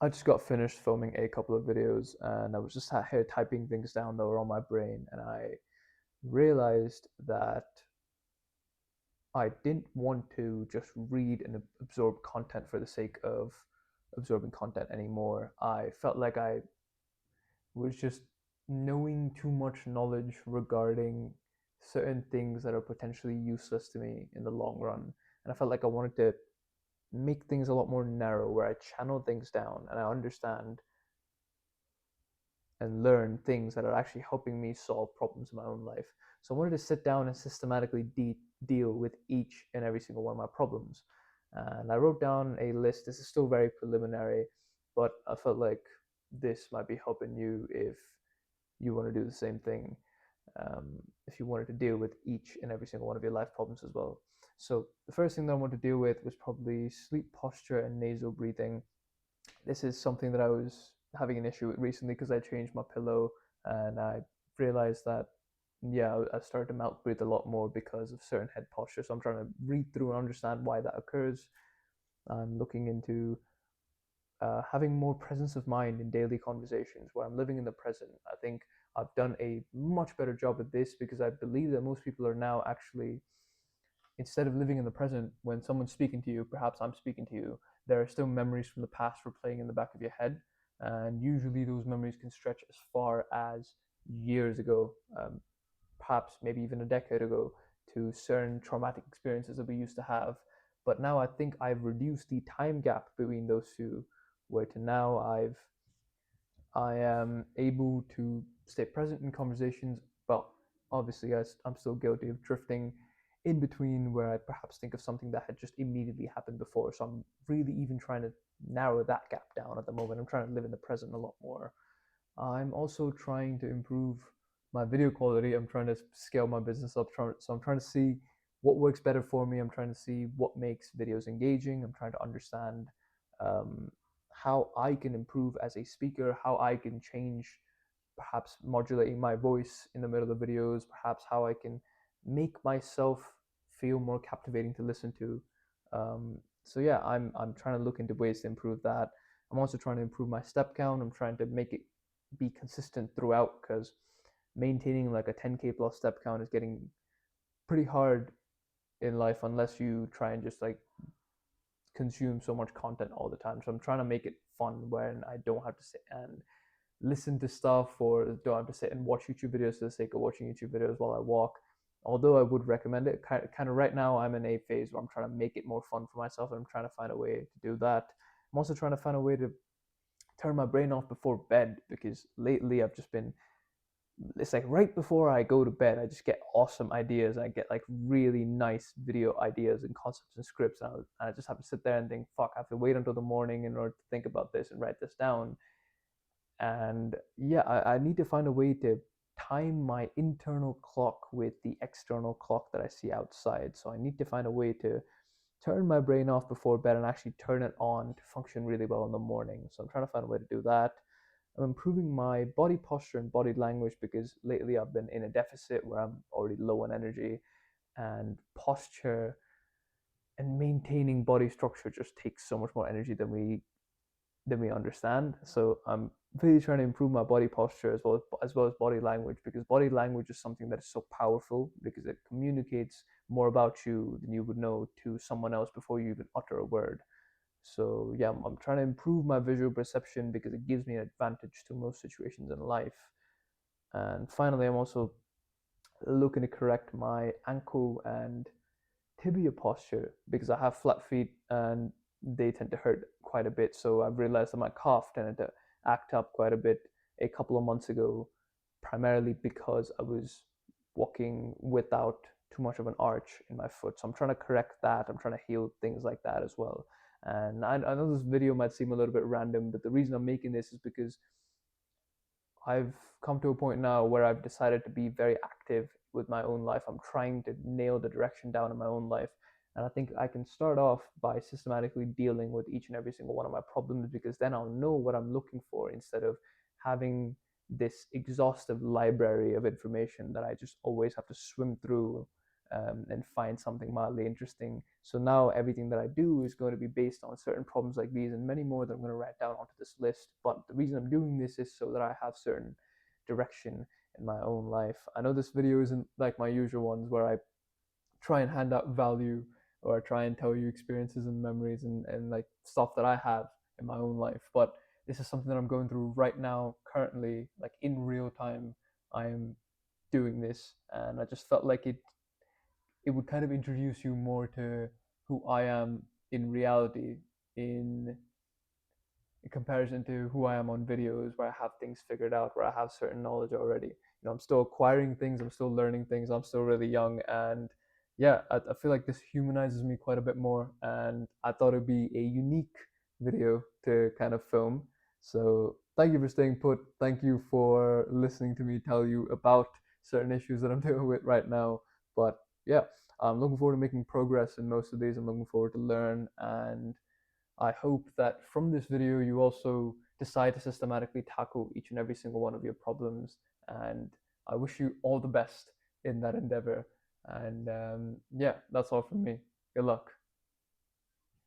I just got finished filming a couple of videos and I was just sat here typing things down that were on my brain, and I realized that I didn't want to just read and absorb content for the sake of absorbing content anymore. I felt like I was just knowing too much knowledge regarding certain things that are potentially useless to me in the long run. And I felt like I wanted to make things a lot more narrow, where I channel things down and I understand and learn things that are actually helping me solve problems in my own life. So I wanted to sit down and systematically deal with each and every single one of my problems. And I wrote down a list. This is still very preliminary, but I felt like this might be helping you if you want to do the same thing. If you wanted to deal with each and every single one of your life problems as well. So the first thing that I wanted to deal with was probably sleep posture and nasal breathing. This is something that I was having an issue with recently because I changed my pillow and I realized that I started to mouth breathe a lot more because of certain head posture. So I'm trying to read through and understand why that occurs. I'm looking into having more presence of mind in daily conversations where I'm living in the present. I think I've done a much better job at this because I believe that most people are now actually, instead of living in the present, when someone's speaking to you, perhaps I'm speaking to you, there are still memories from the past replaying in the back of your head. And usually those memories can stretch as far as years ago, perhaps maybe even a decade ago, to certain traumatic experiences that we used to have. But now I think I've reduced the time gap between those two, where to now I am able to stay present in conversations, but obviously I'm still guilty of drifting in between where I perhaps think of something that had just immediately happened before. So I'm really even trying to narrow that gap down at the moment. I'm trying to live in the present a lot more. I'm also trying to improve my video quality. I'm trying to scale my business up. So I'm trying to see what works better for me. I'm trying to see what makes videos engaging. I'm trying to understand um, how I can improve as a speaker, how I can change, perhaps modulating my voice in the middle of the videos, perhaps how I can make myself feel more captivating to listen to. I'm trying to look into ways to improve that. I'm also trying to improve my step count. I'm trying to make it be consistent throughout because maintaining like a 10K plus step count is getting pretty hard in life unless you try and just like consume so much content all the time. So I'm trying to make it fun when I don't have to sit and listen to stuff or don't have to sit and watch YouTube videos for the sake of watching YouTube videos while I walk. Although I would recommend it, kind of right now I'm in a phase where I'm trying to make it more fun for myself, and I'm trying to find a way to do that. I'm also trying to find a way to turn my brain off before bed because lately I've just been, it's like right before I go to bed, I just get awesome ideas. I get like really nice video ideas and concepts and scripts, and I just have to sit there and think, fuck, I have to wait until the morning in order to think about this and write this down. And I need to find a way to time my internal clock with the external clock that I see outside. So I need to find a way to turn my brain off before bed and actually turn it on to function really well in the morning. So I'm trying to find a way to do that. I'm improving my body posture and body language because lately I've been in a deficit where I'm already low on energy, and posture and maintaining body structure just takes so much more energy than we understand. So I'm really trying to improve my body posture as well as body language, because body language is something that is so powerful because it communicates more about you than you would know to someone else before you even utter a word. So yeah, I'm trying to improve my visual perception because it gives me an advantage to most situations in life. And finally, I'm also looking to correct my ankle and tibia posture because I have flat feet and they tend to hurt quite a bit. So I've realized that my calf tended to act up quite a bit a couple of months ago, primarily because I was walking without too much of an arch in my foot. So I'm trying to correct that. I'm trying to heal things like that as well. And I know this video might seem a little bit random, but the reason I'm making this is because I've come to a point now where I've decided to be very active with my own life. I'm trying to nail the direction down in my own life. And I think I can start off by systematically dealing with each and every single one of my problems, because then I'll know what I'm looking for instead of having this exhaustive library of information that I just always have to swim through and find something mildly interesting. So now everything that I do is going to be based on certain problems like these and many more that I'm going to write down onto this list. But the reason I'm doing this is so that I have certain direction in my own life. I know this video isn't like my usual ones where I try and hand out value or try and tell you experiences and memories and like stuff that I have in my own life. But this is something that I'm going through right now, currently, like in real time. I am doing this, and I just felt like it would kind of introduce you more to who I am in reality, in comparison to who I am on videos where I have things figured out, where I have certain knowledge already. I'm still acquiring things, I'm still learning things, I'm still really young, and yeah, I feel like this humanizes me quite a bit more, and I thought it'd be a unique video to kind of film. So thank you for staying put. Thank you for listening to me tell you about certain issues that I'm dealing with right now. But yeah, I'm looking forward to making progress in most of these. I'm looking forward to learn, and I hope that from this video you also decide to systematically tackle each and every single one of your problems. And I wish you all the best in that endeavor. And yeah, that's all from me. Good luck.